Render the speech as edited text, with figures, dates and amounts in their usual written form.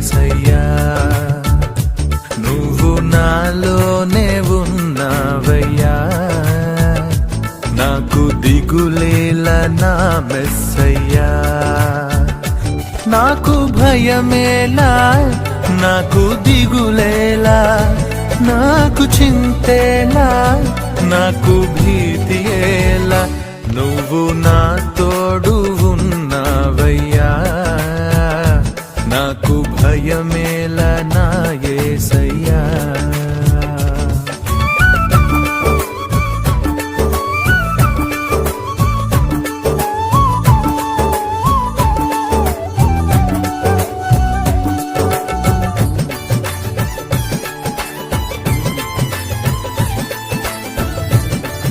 యేసయ్యా నువ్వు నాలోనే ఉన్నావయ్యా నాకు దిగులేలా నా మెస్సయ్యా నాకు భయమేలా నాకు దిగులేలా నాకు చింతేలా నాకు భీతియేలా నువ్వు నా తోడు ఉన్నావయ్యా నాకు భయమే